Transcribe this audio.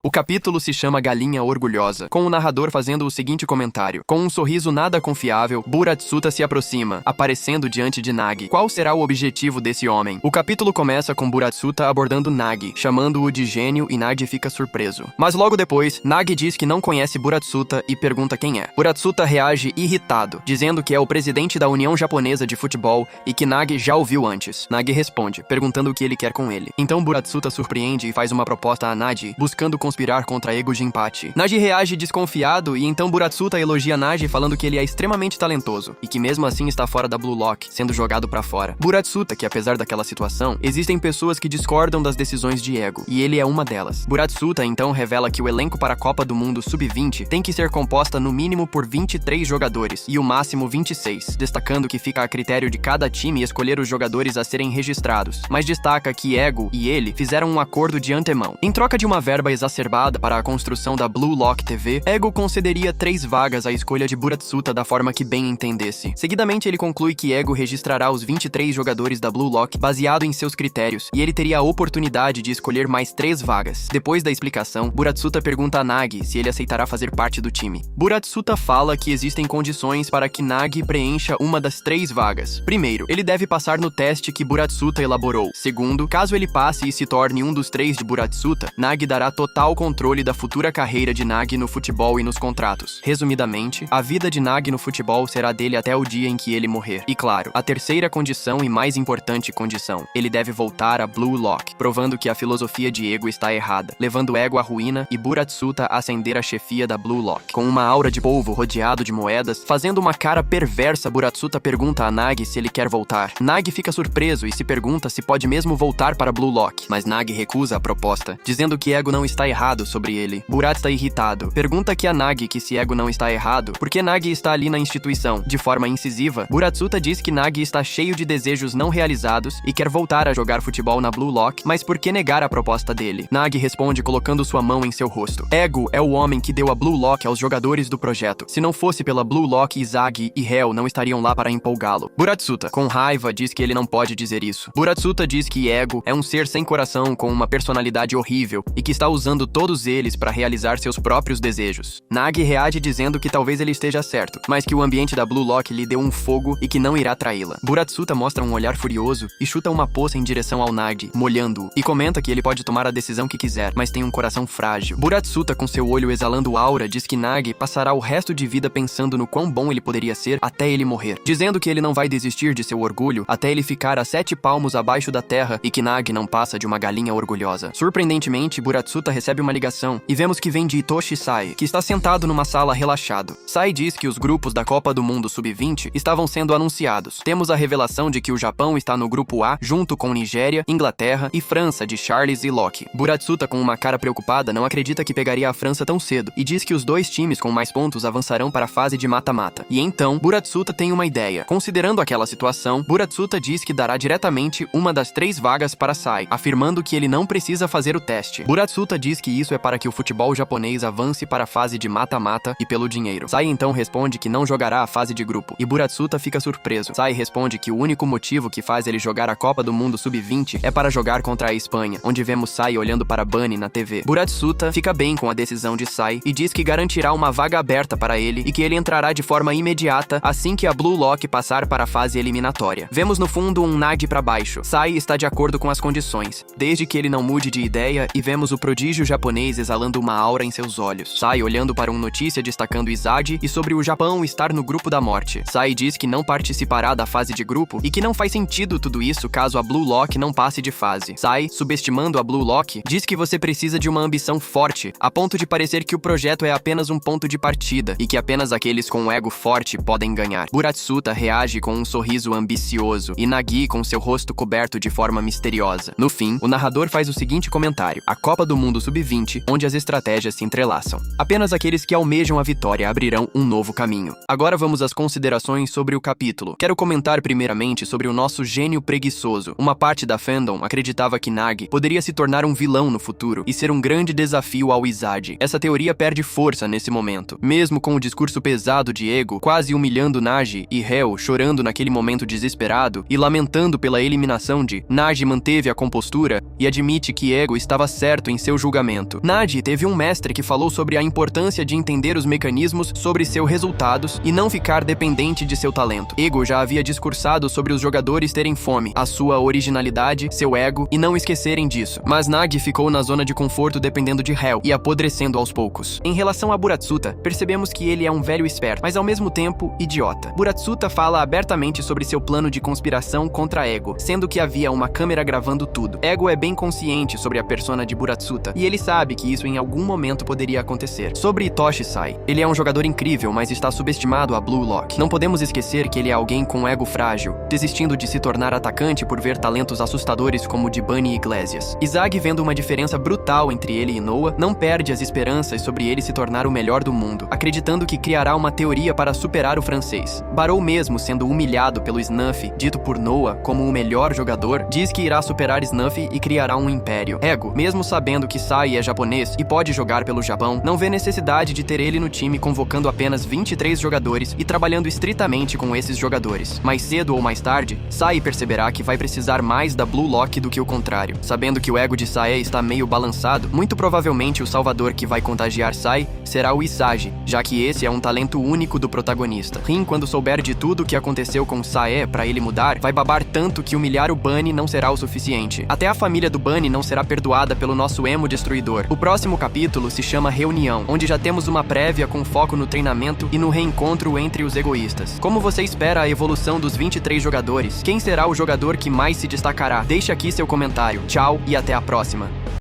O capítulo se chama Galinha Orgulhosa, com o narrador fazendo o seguinte comentário. Com um sorriso nada confiável, Buratsuta se aproxima, aparecendo diante de Nagi. Qual será o objetivo desse homem? O capítulo começa com Buratsuta abordando Nagi, chamando-o de gênio, e Nagi fica surpreso. Mas logo depois, Nagi diz que não conhece Buratsuta e pergunta quem é. Buratsuta reage irritado, dizendo que é o presidente da União Japonesa de Futebol e que Nagi já o viu antes. Nagi responde, perguntando o que ele quer com ele. Então Buratsuta surpreende e faz uma proposta a Nagi, buscando conspirar contra Ego Jinpachi. Nagi reage desconfiado e então Buratsuta elogia Nagi falando que ele é extremamente talentoso e que mesmo assim está fora da Blue Lock, sendo jogado pra fora. Buratsuta, que apesar daquela situação, existem pessoas que discordam das decisões de Ego, e ele é uma delas. Buratsuta então revela que o elenco para a Copa do Mundo Sub-20 tem que ser composta no mínimo por 23 jogadores e o máximo 26, destacando que fica a critério de cada time escolher os jogadores a serem registrados, mas destaca que Ego e ele fizeram um acordo de antemão. Em troca de uma verba exacerbada para a construção da Blue Lock TV, Ego concederia 3 vagas à escolha de Buratsuta da forma que bem entendesse. Seguidamente ele conclui que Ego registrará os 23 jogadores da Blue Lock baseado em seus critérios, e ele teria a oportunidade de escolher mais 3 vagas. Depois da explicação, Buratsuta pergunta a Nagi se ele aceitará fazer parte do time. Buratsuta fala que existem condições para que Nagi preencha uma das 3 vagas. Primeiro, ele deve passar no teste que Buratsuta elaborou. Segundo, caso ele passe e se torne um dos 3 de Buratsuta, Nagi dará total controle da futura carreira de Nagi no futebol e nos contratos. Resumidamente, a vida de Nagi no futebol será dele até o dia em que ele morrer. E claro, a terceira condição e mais importante condição, ele deve voltar a Blue Lock, provando que a filosofia de Ego está errada, levando Ego à ruína e Buratsuta a ascender à chefia da Blue Lock. Com uma aura de polvo rodeado de moedas, fazendo uma cara perversa, Buratsuta pergunta a Nagi se ele quer voltar. Nagi fica surpreso e se pergunta se pode mesmo voltar para Blue Lock, mas Nagi recusa a proposta, dizendo que Ego não está errado sobre ele. Burat está irritado. Pergunta aqui a Nagi que se Ego não está errado, porque Nagi está ali na instituição. De forma incisiva, Buratsuta diz que Nagi está cheio de desejos não realizados e quer voltar a jogar futebol na Blue Lock, mas por que negar a proposta dele? Nagi responde colocando sua mão em seu rosto. Ego é o homem que deu a Blue Lock aos jogadores do projeto. Se não fosse pela Blue Lock, Izagi e Hell não estariam lá para empolgá-lo. Buratsuta, com raiva, diz que ele não pode dizer isso. Buratsuta diz que Ego é um ser sem coração com uma personalidade horrível e que está usando todos eles para realizar seus próprios desejos. Nagi reage dizendo que talvez ele esteja certo, mas que o ambiente da Blue Lock lhe deu um fogo e que não irá traí-la. Buratsuta mostra um olhar furioso e chuta uma poça em direção ao Nagi, molhando-o, e comenta que ele pode tomar a decisão que quiser, mas tem um coração frágil. Buratsuta, com seu olho exalando aura, diz que Nagi passará o resto de vida pensando no quão bom ele poderia ser até ele morrer, dizendo que ele não vai desistir de seu orgulho até ele ficar a 7 palmos abaixo da terra e que Nagi não passa de uma galinha orgulhosa. Surpreendentemente, Buratsuta recebe uma ligação e vemos que vem de Itoshi Sai, que está sentado numa sala relaxado. Sai diz que os grupos da Copa do Mundo Sub-20 estavam sendo anunciados. Temos a revelação de que o Japão está no grupo A, junto com Nigéria, Inglaterra e França de Charles e Locke. Buratsuta, com uma cara preocupada, não acredita que pegaria a França tão cedo e diz que os 2 times com mais pontos avançarão para a fase de mata-mata. E então, Buratsuta tem uma ideia. Considerando aquela situação, Buratsuta diz que dará diretamente uma das 3 vagas para Sai, afirmando que ele não precisa fazer o teste. Buratsuta diz que isso é para que o futebol japonês avance para a fase de mata-mata e pelo dinheiro. Sai então responde que não jogará a fase de grupo, e Buratsuta fica surpreso. Sai responde que o único motivo que faz ele jogar a Copa do Mundo Sub-20 é para jogar contra a Espanha, onde vemos Sai olhando para Bunny na TV. Buratsuta fica bem com a decisão de Sai e diz que garantirá uma vaga aberta para ele e que ele entrará de forma imediata assim que a Blue Lock passar para a fase eliminatória. Vemos no fundo um Nagi para baixo. Sai está de acordo com as condições, desde que ele não mude de ideia, e vemos o prodígio japonês exalando uma aura em seus olhos. Sai olhando para uma notícia destacando Izagi e sobre o Japão estar no grupo da morte. Sai diz que não participará da fase de grupo e que não faz sentido tudo isso caso a Blue Lock não passe de fase. Sai, subestimando a Blue Lock, diz que você precisa de uma ambição forte, a ponto de parecer que o projeto é apenas um ponto de partida e que apenas aqueles com um ego forte podem ganhar. Buratsuta reage com um sorriso ambicioso e Nagi com seu rosto coberto de forma misteriosa. No fim, o narrador faz o seguinte comentário: a Copa do Mundo Sub-20, onde as estratégias se entrelaçam. Apenas aqueles que almejam a vitória abrirão um novo caminho. Agora vamos às considerações sobre o capítulo. Quero comentar primeiramente sobre o nosso gênio preguiçoso. Uma parte da fandom acreditava que Nagi poderia se tornar um vilão no futuro e ser um grande desafio ao Izagi. Essa teoria perde força nesse momento. Mesmo com o discurso pesado de Ego, quase humilhando Nagi e Hell chorando naquele momento desesperado e lamentando pela eliminação de, Nagi manteve a compostura e admite que Ego estava certo em seu julgamento treinamento. Nagi teve um mestre que falou sobre a importância de entender os mecanismos sobre seus resultados e não ficar dependente de seu talento. Ego já havia discursado sobre os jogadores terem fome, a sua originalidade, seu ego e não esquecerem disso. Mas Nagi ficou na zona de conforto dependendo de Hell e apodrecendo aos poucos. Em relação a Buratsuta, percebemos que ele é um velho esperto, mas ao mesmo tempo idiota. Buratsuta fala abertamente sobre seu plano de conspiração contra Ego, sendo que havia uma câmera gravando tudo. Ego é bem consciente sobre a persona de Buratsuta e ele sabe que isso em algum momento poderia acontecer. Sobre Itoshi Sai, ele é um jogador incrível, mas está subestimado a Blue Lock. Não podemos esquecer que ele é alguém com ego frágil, desistindo de se tornar atacante por ver talentos assustadores como o de Bunny Iglesias. Izag, vendo uma diferença brutal entre ele e Noah, não perde as esperanças sobre ele se tornar o melhor do mundo, acreditando que criará uma teoria para superar o francês. Barou, mesmo sendo humilhado pelo Snuffy, dito por Noah como o melhor jogador, diz que irá superar Snuffy e criará um império. Ego, mesmo sabendo que Sai é japonês e pode jogar pelo Japão, não vê necessidade de ter ele no time, convocando apenas 23 jogadores e trabalhando estritamente com esses jogadores. Mais cedo ou mais tarde, Sai perceberá que vai precisar mais da Blue Lock do que o contrário. Sabendo que o ego de Sai está meio balançado, muito provavelmente o salvador que vai contagiar Sai será o Isagi, já que esse é um talento único do protagonista. Rin, quando souber de tudo o que aconteceu com Sae para ele mudar, vai babar tanto que humilhar o Bunny não será o suficiente. Até a família do Bunny não será perdoada pelo nosso emo destruidor. O próximo capítulo se chama Reunião, onde já temos uma prévia com foco no treinamento e no reencontro entre os egoístas. Como você espera a evolução dos 23 jogadores? Quem será o jogador que mais se destacará? Deixe aqui seu comentário. Tchau e até a próxima.